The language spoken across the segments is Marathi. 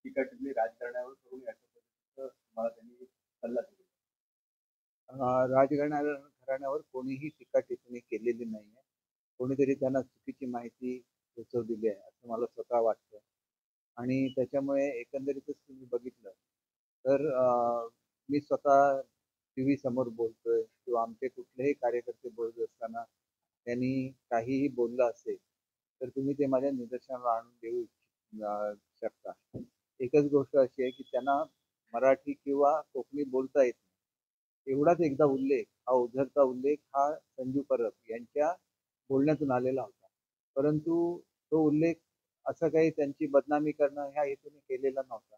टीका टिप्पणी राजकारणावर करून अशा पद्धतीचं मला त्यांनी सल्ला दिला. राजघराण्यावर कोणीही टीका टिप्पणी केलेली नाहीये. कोणीतरी त्यांना चुकीची माहिती पोचवलेली आहे असं मला स्वतः वाटतं. आणि त्याच्यामुळे एकंदरीतच तुम्ही बघितलं तर मी स्वतः टीव्ही समोर बोलतोय किंवा आमचे कुठलेही कार्यकर्ते बोलत असताना त्यांनी काहीही बोललं असेल तर तुम्ही ते माझ्या निदर्शनाला आणून देऊ शकता. एकच गोष्ट अशी आहे की त्यांना मराठी किंवा कोकणी बोलता येत नाही. एवढाच एकदा उल्लेख, हा उद्धरचा उल्लेख हा संजू परब यांच्या बोलण्यातून आलेला होता. परंतु तो उल्लेख असं काही त्यांची बदनामी करणं ह्या हेतूने केलेला नव्हता.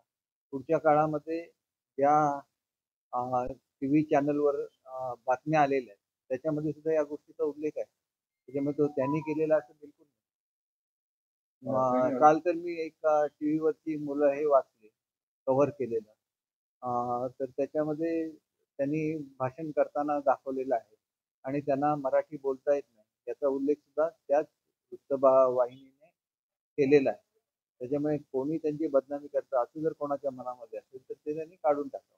पुढच्या काळामध्ये ज्या टीव्ही चॅनलवर बातम्या आलेल्या आहेत त्याच्यामध्ये सुद्धा या गोष्टीचा उल्लेख आहे. त्याच्यामुळे तो त्यांनी केलेला असं बिलकुल नाही. काल तर मी एक टीव्हीवरची मुलं हे वाचले, कव्हर केलेलं. तर त्याच्यामध्ये त्यांनी भाषण करताना दाखवलेलं आहे आणि त्यांना मराठी बोलता येत नाही याचा उल्लेख सुद्धा त्याच वृत्तवाहिनीने केलेला आहे. त्याच्यामुळे कोणी त्यांची बदनामी करतं असं जर कोणाच्या मनामध्ये असेल तर ते त्यांनी काढून टाकावं.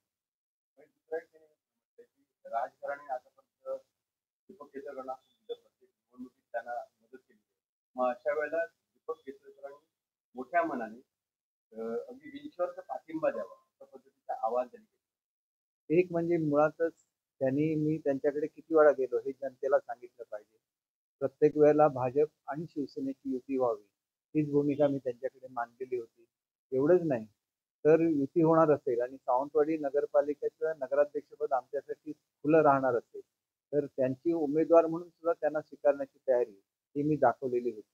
राजकारणी आतापर्यंत दीपक केसरकरांना प्रत्येक निवडणुकीत त्यांना मदत केली. मग अशा वेळेला दीपक केसरकरांनी मोठ्या मनाने अगदी बिनशर्त पाठिंबा द्यावा अशा पद्धतीचा आवाज त्यांनी केला. एक म्हणजे मुळातच त्यांनी मी त्यांच्याकडे किती वेळा गेलो हे जनतेला सांगितलं पाहिजे. प्रत्येक वेळेला भाजप आणि शिवसेनेची युती व्हावी हीच भूमिका मी त्यांच्याकडे मांडलेली होती. एवढंच नाही तर युती होणार असेल आणि सावंतवाडी नगरपालिकेचं नगराध्यक्षपद आमच्यासाठी खुलं राहणार असेल तर त्यांची उमेदवार म्हणून सुद्धा त्यांना स्वीकारण्याची तयारी ही मी दाखवलेली होती.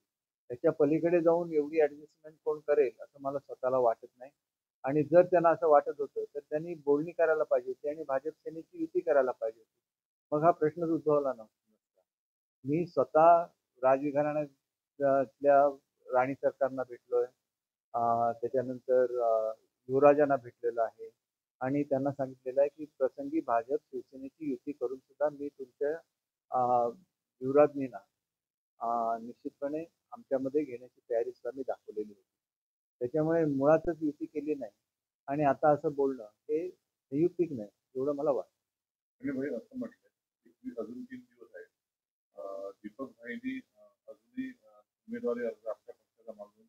त्याच्या पलीकडे जाऊन एवढी ऍडजस्टमेंट कोण करेल असं मला स्वतःला वाटत नाही. आणि जर त्यांना असं वाटत होतं तर त्यांनी बोलणी करायला पाहिजे होती आणि भाजप सेनेची युती करायला पाहिजे होती. मग हा प्रश्नच उद्भवला नसता. मी स्वतः राजघराण्यातल्या राणी सरकारना भेटलोय. त्याच्यानंतर युवराजांना भेटलेलं आहे आणि त्यांना सांगितलेलं आहे की प्रसंगी भाजप शिवसेनेची युती करून सुद्धा मी तुमच्या युवराजनीना निश्चितपणे आमच्यामध्ये घेण्याची तयारी सुद्धा मी दाखवलेली होती. त्याच्यामुळे मुळातच युती केली नाही आणि आता असं बोलणं हे युक्तिक नाही एवढं मला वाटतं. आणि असं म्हटलं की अजून 3 दिवस आहेत. दीपक भाईंनी अजूनही उमेदवारी अर्ज आपल्या पक्षाला मागून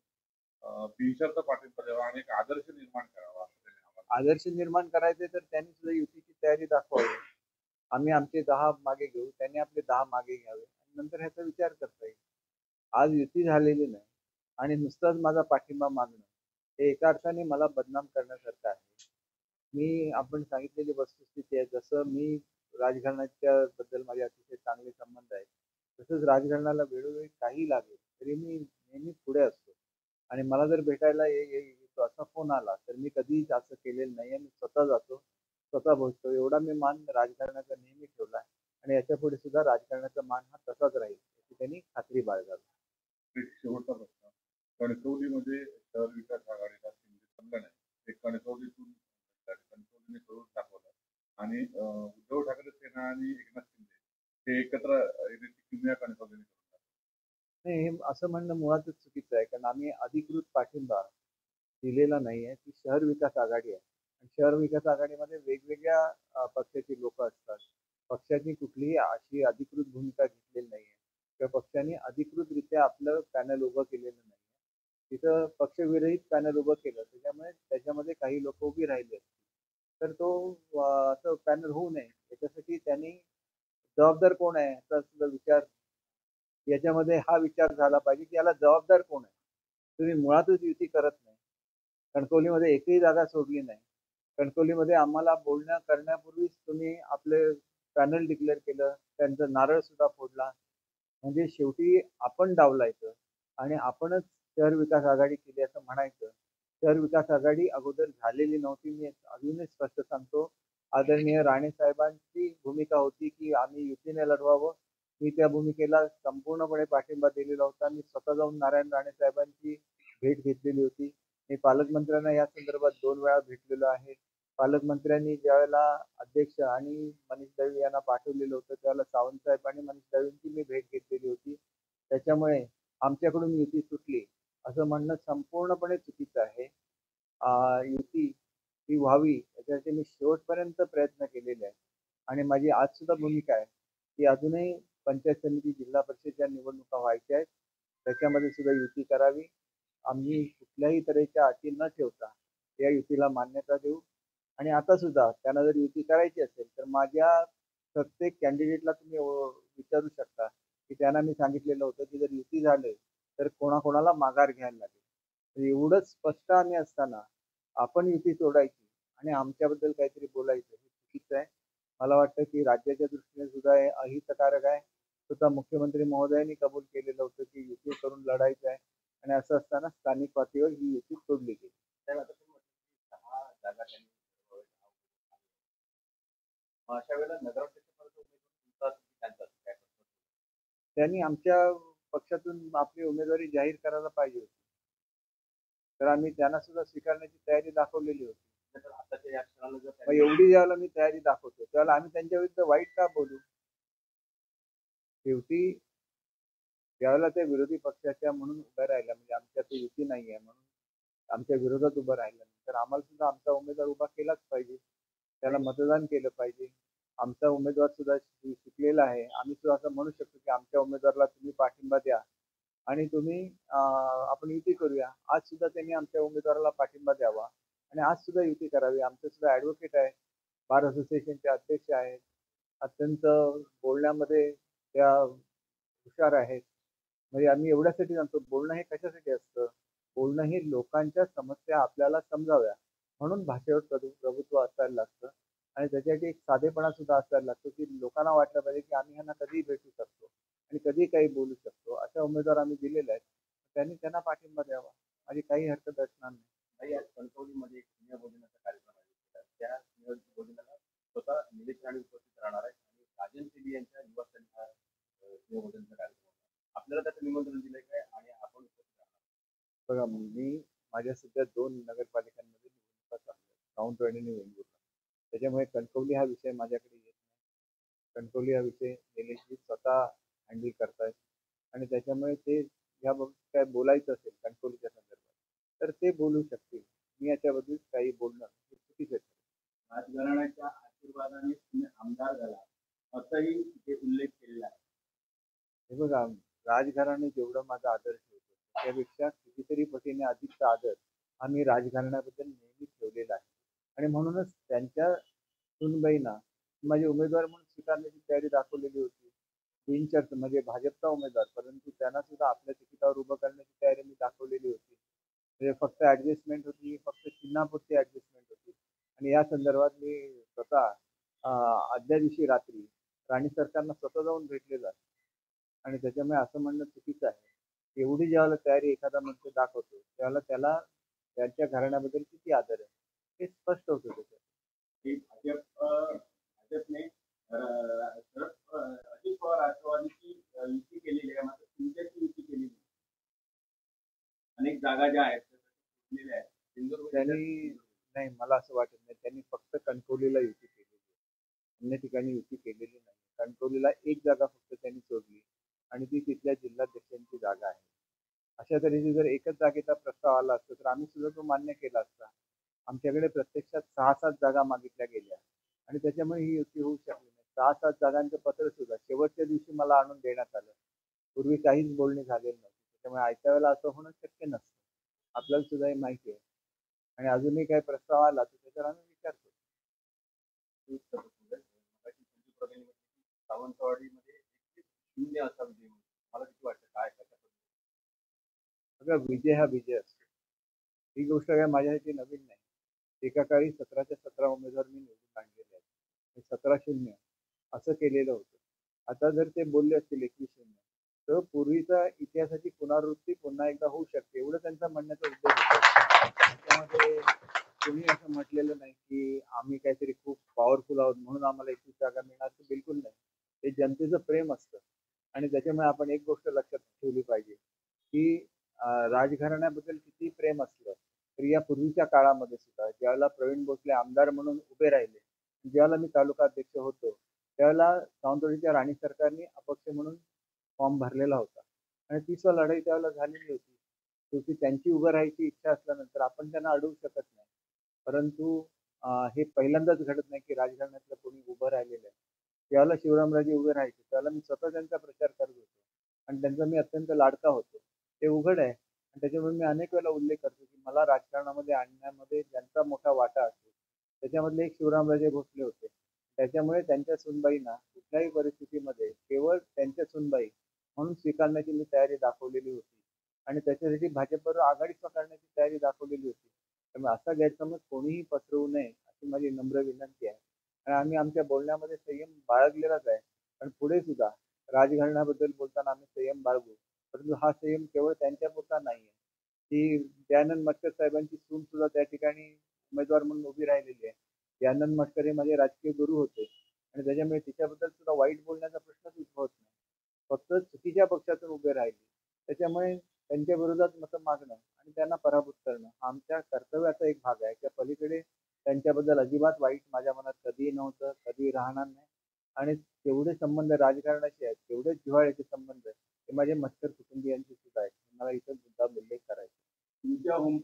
बिनशर्त पाठिंबा द्यावा आणि एक आदर्श निर्माण करावा. आदर्श निर्माण करायचे तर त्यांनी सुद्धा युतीची तयारी दाखवावी. आम्ही आमचे 10 मागे घेऊ, त्यांनी आपले 10 मागे घ्यावे आणि नंतर ह्याचा विचार करता येईल. आज युती झालेली नाही आणि नुसताच माझा पाठिंबा मागणं हे एका अर्थाने मला बदनाम करण्यासारखं आहे. मी आपण सांगितलेली वस्तुस्थिती आहे. जसं मी राजघराण्याच्या बद्दल माझे अतिशय चांगले संबंध आहेत तसंच राजघराण्याला वेळोवेळी काही लागेल तरी मी नेहमी पुढे असतो आणि मला जर भेटायला असा फोन आला तर मी कधीच असं केलेलं नाही. मी स्वतः जातो, स्वतः बोलतो. एवढा मी मान राजकारणाचा नेहमी ठेवला आणि याच्या पुढे सुद्धा राजकारणाचा मान हा तसाच राहील याची त्यांनी खात्री बाळगावी. शेवटचा प्रश्न, कणकवलीमध्ये शहर विकास आघाडीला संघटन आहे. ते कणकवलीतून कणकवलीने करून दाखवलं आणि उद्धव ठाकरे सेना आणि एकनाथ शिंदे ते एकत्र किमया कणकवलीने नाही, हे असं म्हणणं मुळातच चुकीचं आहे. कारण आम्ही अधिकृत पाठिंबा दिलेला नाही आहे. ती शहर विकास आघाडी आहे आणि शहर विकास आघाडीमध्ये वेगवेगळ्या पक्षाची लोक असतात. पक्षाची कुठलीही अशी अधिकृत भूमिका घेतलेली नाही आहे किंवा पक्षाने अधिकृतरित्या आपलं पॅनल उभं केलेलं नाही. तिथं पक्षविरहित पॅनल उभं केलं त्याच्यामुळे त्याच्यामध्ये काही लोक उभी राहिली असतील तर तो असं पॅनल होऊ नये याच्यासाठी त्यांनी जबाबदार कोण आहे याचा सुद्धा विचार याच्यामध्ये हा विचार झाला पाहिजे की याला जबाबदार कोण आहे. तुम्ही मुळातच युती करत नाही. कणकवलीमध्ये एकही जागा सोडली नाही. कणकवलीमध्ये आम्हाला बोलणं करण्यापूर्वीच तुम्ही आपले पॅनल डिक्लेअर केलं, त्यांचा नारळ सुद्धा फोडला. म्हणजे शेवटी आपण डावलायचं आणि आपणच शहर विकास आघाडी केली असं म्हणायचं. शहर विकास आघाडी अगोदर झालेली नव्हती. मी अजूनही स्पष्ट सांगतो. आदरणीय राणे साहेबांची भूमिका होती की आम्ही युतीने लढवावं. मी त्या भूमिकेला संपूर्णपणे पाठिंबा दिलेला होता. मी स्वतः जाऊन नारायण राणे साहेबांची भेट घेतलेली होती. मी पालकमंत्र्यांना या संदर्भात 2 वेळा भेटलेलो आहे. पालकमंत्र्यांनी ज्यावेळेला अध्यक्ष आणि मनीष दळवी यांना पाठवलेलं होतं त्यावेळेला सावंत साहेब आणि मनीष दळवींची मी भेट घेतलेली होती. त्याच्यामुळे आमच्याकडून युती सुटली असं म्हणणं संपूर्णपणे चुकीचं आहे. युती ही व्हावी याच्यासाठी मी शेवटपर्यंत प्रयत्न केलेले आहे आणि माझी आज सुद्धा भूमिका आहे की अजूनही पंचायत समिती, जिल्हा परिषदच्या निवडणुका व्हायच्या आहेत. त्याच्यामध्ये सुद्धा युती करावी. आम्ही कुठल्याही तऱ्हेच्या अटी न ठेवता या युतीला मान्यता देऊ आणि आता सुद्धा त्यांना जर युती करायची असेल तर माझ्या प्रत्येक कॅन्डिडेटला तुम्ही विचारू शकता की त्यांना मी सांगितलेलं होतं की जर युती झाले तर कोणाकोणाला माघार घ्यायला लागेल. तर एवढं स्पष्ट आम्ही असताना आपण युती तोडायची आणि आमच्याबद्दल काहीतरी बोलायचं हे चुकीचं आहे. मला वाटतं की राज्याच्या दृष्टीने सुद्धा हे अहितकारक आहे. स्वतः मुख्यमंत्री महोदयांनी कबूल केलेलं होतं की युती करून लढायचं आहे आणि असं असताना स्थानिक पातळीवर ही युती तोडली गेली. साहेब, आता तुम्ही म्हटलं की 6 जागा त्यांनी मग अशा वेळेला नगराध्यक्षपदाचा उमेदवार तुमचा असेल की त्यांचा असेल, काय पद्धत? त्यांनी आमच्या पक्षातून आपली उमेदवारी जाहीर करायला पाहिजे होती. तर आम्ही त्यांना सुद्धा स्वीकारण्याची तयारी दाखवलेली होती. तर आताच्या या क्षणाला जर मग त्यांनी एवढी ज्यावेळेला मी तयारी दाखवतो त्यावेळेला आम्ही त्यांच्या विरुद्ध वाईट का बोलू? शेवटी ज्यावेळेला ते विरोधी पक्षाच्या म्हणून उभ्या राहिल्या म्हणजे आमच्यात युती नाही आहे म्हणून आमच्या विरोधात उभं राहिल्यानंतर आम्हाला सुद्धा आमचा उमेदवार उभा केलाच पाहिजे. त्याला मतदान केलं पाहिजे. आमचा उमेदवार सुद्धा शिकलेला आहे. आम्ही सुद्धा असं म्हणू शकतो की आमच्या उमेदवाराला तुम्ही पाठिंबा द्या आणि तुम्ही आपण युती करूया. आज सुद्धा त्यांनी आमच्या उमेदवाराला पाठिंबा द्यावा आणि आज सुद्धा युती करावी. आमचे सुद्धा ॲडव्होकेट आहे. बार असोसिएशनचे अध्यक्ष आहेत. अत्यंत बोलण्यामध्ये त्या हुशार आहेत. म्हणजे आम्ही एवढ्यासाठी सांगतो बोलणं हे कशासाठी असतं? बोलणं हे लोकांच्या समस्या आपल्याला समजाव्या म्हणून भाषेवर प्रभुत्व असायला लागतं आणि त्याच्यासाठी एक साधेपणा सुद्धा असायला लागतो की लोकांना वाटलं पाहिजे की आम्ही ह्यांना कधीही भेटू शकतो आणि कधीही काही बोलू शकतो. अशा उमेदवार आम्ही दिलेले आहेत. त्यांनी त्यांना पाठिंबा द्यावा. माझी काही हरकत असणार नाही. काही आज कणकवलीमध्ये एक स्नेहभोजनाचा कार्यक्रम आयोजित केला. त्या स्नेहभोजनाला स्वतः निलेश राणे उपस्थित राहणार आहेत आणि राजन तेली यांच्या निवासस्थानी हा स्नेहभोजनाचा कार्यक्रम होणार. आपल्याला त्याचं निमंत्रण दिलंय काय आणि आपण उपस्थित राहणार? बघा मी माझ्या सध्या 2 नगरपालिकांमध्ये निवडणुका चालू आहेत. सावंतवाडी आणि वेंगुर्ला. त्याच्यामुळे कणकवली हा विषय माझ्याकडे येत नाही. कणकवली हा विषय निलेशजी स्वतः हँडल करतायत आणि त्याच्यामुळे ते याबाबत काय बोलायचं असेल कणकवलीच्या संदर्भात तर ते बोलू शकतील. मी याच्याबद्दल काही बोलणं हे चुकीचं आहे. राजघराण्याच्या आशीर्वादाने तुम्ही आमदार झाला असंही तिथे उल्लेख केलेला आहे. हे बघा राजघराणे जेवढं माझा आदर ठेवतो त्यापेक्षा कितीतरी पटीने अधिकचा आदर आम्ही राजघराण्याबद्दल नेहमी ठेवलेला आहे आणि म्हणूनच त्यांच्या सुनबाईंना माझे उमेदवार म्हणून स्वीकारण्याची तयारी दाखवलेली होती. बिनशर्त म्हणजे भाजपचा उमेदवार परंतु त्यांना सुद्धा आपल्या तिकिटावर उभं करण्याची तयारी मी दाखवलेली होती. म्हणजे फक्त ऍडजस्टमेंट होती, फक्त चिन्हापुरती ऍडजस्टमेंट होती आणि या संदर्भात मी स्वतः आदल्या दिवशी रात्री राणी सरकारना स्वतः जाऊन भेटलेलं आहे आणि त्याच्यामुळे असं म्हणणं चुकीचं आहे. एवढी ज्यावेळेला तयारी एखादा मनुष्य दाखवतो त्यावेळेला त्याला त्यांच्या घराण्याबद्दल किती आदर आहे हे स्पष्ट होतं त्याच्यात. की भाजपने शरद अजित पवार राष्ट्रवादीची युती केलेली आहे, मात्र तुमच्याची युती केलेली नाही. अनेक जागा ज्या आहेत त्या सुटलेल्या आहेत. त्यांनी नाही मला असं वाटत नाही त्यांनी फक्त कणकवलीला युती केलेली आहे. अन्य ठिकाणी युती केलेली नाही. कणकवलीला एक जागा फक्त त्यांनी सोडली आणि ती तिथल्या जिल्हाध्यक्षांची जागा आहे. अशा तऱ्हेची जर एकच जागेचा प्रस्ताव आला असता तर आम्ही सुद्धा तो मान्य केला असता. आमच्याकडे प्रत्यक्षात 6-7 जागा मागितल्या गेल्या आणि त्याच्यामुळे ही युती होऊ शकली नाही. 6-7 जागांचं पत्र सुद्धा शेवटच्या दिवशी मला आणून देण्यात आलं. पूर्वी काहीच बोलणी झालेली नव्हती. त्याच्यामुळे आयत्या वेळेला असं होणं शक्य नसतं. आपल्याला सुद्धा हे माहिती आहे आणि अजूनही काही प्रस्ताव आला तर त्याच्यावर आम्ही विचार करू. सावंतवाडीमध्ये 0 असा विजय होईल. मला किती वाटतं काय सगळं विजय हा विजय असतो. ही गोष्ट काय माझ्यासाठी नवीन नाही. एका काळी 17च्या 17 उमेदवार मी निवडून आणलेले आहेत. 17-0 असं केलेलं होतं. आता जर ते बोलले असतील 21-0 तर पूर्वीचा इतिहासाची पुनरावृत्ती पुन्हा एकदा होऊ शकते एवढं त्यांचा म्हणण्याचा उद्देश होता. त्याच्यामध्ये कोणी असं म्हटलेलं नाही की आम्ही काहीतरी खूप पॉवरफुल आहोत म्हणून आम्हाला 21 जागा मिळणार तर बिलकुल नाही. हे जनतेचं प्रेम असतं आणि त्याच्यामुळे आपण एक गोष्ट लक्षात ठेवली पाहिजे की राजघराण्याबद्दल किती प्रेम असलं तर या पूर्वीच्या काळामध्ये सुद्धा ज्यावेळेला प्रवीण भोसले आमदार म्हणून उभे राहिले, ज्यावेळेला मी तालुका अध्यक्ष होतो त्यावेळेला सावंतवाडीच्या राणी सरकारने अपक्ष म्हणून फॉर्म भरलेला होता आणि 30 लढाई त्यावेळेला झालेली होती. शेवटी त्यांची उभं राहायची इच्छा असल्यानंतर आपण त्यांना अडवू शकत नाही. परंतु हे पहिल्यांदाच घडत नाही की राजकारणातलं कोणी उभं राहिलेलं आहे. ज्यावेळेला शिवरामराजे उभे राहायचे त्यावेळेला मी स्वतः त्यांचा प्रचार करत होतो आणि त्यांचा मी अत्यंत लाडका होतो. ते उघड आहे आणि त्याच्यामुळे मी अनेक वेळेला उल्लेख करतो की मला राजकारणामध्ये आणण्यामध्ये ज्यांचा मोठा वाटा असेल त्याच्यामधले एक शिवरामराजे भोसले होते. त्याच्यामुळे त्यांच्या सुनबाईंना कुठल्याही परिस्थितीमध्ये केवळ त्यांच्या सुनबाई म्हणून स्वीकारण्याची मी तयारी दाखवलेली होती आणि त्याच्यासाठी भाजपबरोबर आघाडी करण्याची तयारी दाखवलेली होती. त्यामुळे असा गैरसमज कोणीही पसरवू नये अशी माझी नम्र विनंती आहे. आणि आम्ही आमच्या बोलण्यामध्ये संयम बाळगलेलाच आहे. पण पुढे सुद्धा राजघराण्याबद्दल बोलताना आम्ही संयम बाळगू. परंतु हा संयम केवळ त्यांच्यापुरता नाही आहे. की दयानंद मटकर साहेबांची सून सुद्धा त्या ठिकाणी उमेदवार म्हणून उभी राहिलेली आहे. दयानंद मटकर हे माझे राजकीय गुरु होते आणि त्याच्यामुळे तिच्याबद्दल सुद्धा वाईट बोलण्याचा प्रश्नच उद्भवत नाही. फक्त चुकीच्या पक्षातून उभे राहिले. त्याच्यामुळे त्यांच्या विरोधात मतं मागणं आणि त्यांना पराभूत करणं हा आमच्या कर्तव्याचा एक भाग आहे. त्या पलीकडे त्यांच्याबद्दल अजिबात वाईट माझ्या मनात कधीही नव्हतं, कधीही राहणार नाही. आणि तेवढे संबंध राजकारणाचे आहेत, तेवढेच जिव्हाळ्याचे संबंध आहेत, ते माझे मत्सर कुटुंबियांशी सुद्धा आहेत. मला इथं मुद्दा उल्लेख करायचा. तुमच्या होम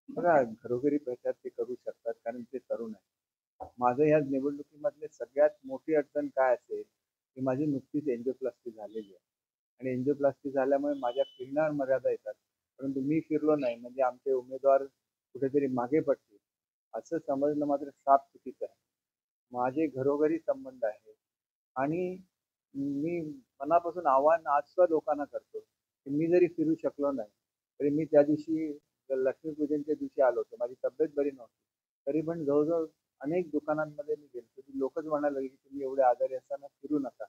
बघा घरोघरी प्रचार ते करू शकतात कारण ते तरुण आहेत. माझं या निवडणुकीमधले सगळ्यात मोठी अडचण काय असेल, की माझी नुकतीच एन्जिओप्लास्टी झालेली आहे. आणि एन्जिओप्लास्टी झाल्यामुळे माझ्या फिरण्यावर मर्यादा येतात. परंतु मी फिरलो नाही म्हणजे आमचे उमेदवार कुठेतरी मागे पडतील, असं समजणं मात्र साफ चुकीचं आहे. माझे घरोघरी संबंध आहेत आणि मी मनापासून आव्हान आजच्या लोकांना करतो, की मी जरी फिरू शकलो नाही, तरी मी त्या दिवशी लक्ष्मीपूजनच्या दिवशी आलो होतो. माझी तब्येत बरी नव्हती. तरी पण जवळ अनेक दुकानांमध्ये मी गेलो. ती लोकच म्हणायला लागली, की तुम्ही एवढे आजारी असताना फिरू नका.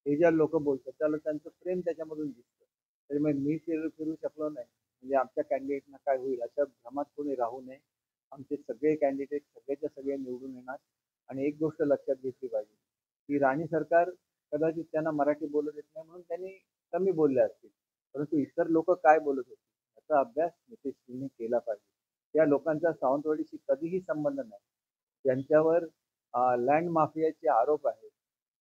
हे ज्या लोकं बोलतात त्याला त्यांचं प्रेम त्याच्यामधून दिसतं. त्याच्यामुळे मी फिरू शकलो नाही, म्हणजे आमच्या कॅन्डिडेटना काय होईल अशा भ्रमात कोणी राहू नये. आमचे सगळे कॅन्डिडेट सगळेच्या सगळे निवडून येणार. आणि एक गोष्ट लक्षात घेतली पाहिजे, की राणी सरकार कदाचित त्यांना मराठी बोलू देत नाही म्हणून त्यांनी कमी बोलले असतील. परंतु इतर लोक काय बोलत होते याचा अभ्यास नितीशजींनी केला पाहिजे. त्या लोकांचा सावंतवाडीशी कधीही संबंध नाही. ज्यांच्यावर लँड माफियाचे आरोप आहेत,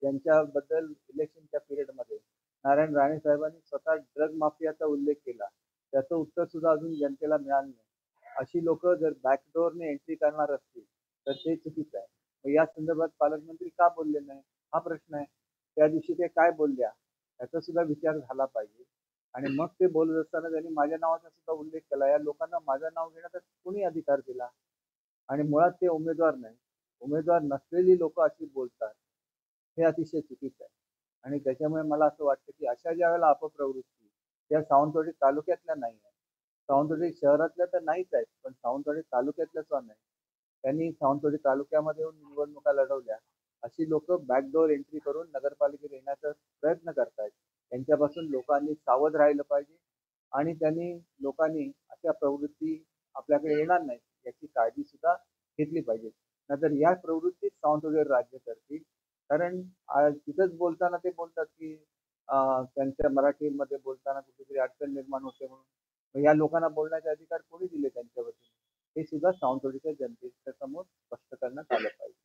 ज्यांच्याबद्दल इलेक्शनच्या पिरियडमध्ये नारायण राणे साहेबांनी स्वतः ड्रग माफियाचा उल्लेख केला, त्याचं उत्तर सुद्धा अजून जनतेला मिळालं नाही. अशी लोक जर बॅकडोअरने एंट्री करणार असतील तर ते चुकीचं आहे. मग या संदर्भात पालकमंत्री का बोलले नाही हा प्रश्न आहे. त्या दिवशी ते काय बोलल्या याचा सुद्धा विचार झाला पाहिजे. आणि मग ते बोलत असताना त्यांनी माझ्या नावाचा सुद्धा उल्लेख केला. या लोकांना माझं नाव घेण्याचा कोणी अधिकार दिला? आणि मुळात ते उमेदवार नाही, उमेदवार नसलेली लोक अशी बोलतात, हे अतिशय चुकीचं आहे. आणि त्याच्यामुळे मला असं वाटतं की अशा ज्या वेळेला अपप्रवृत्ती त्या सावंतवाडी तालुक्यातल्या नाही आहेत. सावंतवाडी शहरातल्या तर नाहीच आहेत, पण सावंतवाडी तालुक्यातल्या सुद्धा नाही. त्यांनी सावंतवाडी तालुक्यामध्ये येऊन निवडणुका लढवल्या. अशी लोक बॅकडोर एंट्री करून नगरपालिकेत येण्याचा प्रयत्न करतायत. त्यांच्यापासून लोकांनी सावध राहिलं पाहिजे आणि त्यांनी लोकांनी अशा प्रवृत्ती आपल्याकडे येणार नाही याची काळजी सुद्धा घेतली पाहिजे. नाहीतर या प्रवृत्तीच सावंतवाडीवर राज्य करतील. कारण तिथंच बोलताना ते बोलतात की त्यांच्या मराठीमध्ये बोलताना कुठेतरी अडचण निर्माण होते म्हणून. मग या लोकांना बोलण्याचे अधिकार कोणी दिले त्यांच्या वतीने? हे सुद्धा सावंतवाडीच्या जनतेच्या समोर स्पष्ट करण्यात आलं पाहिजे.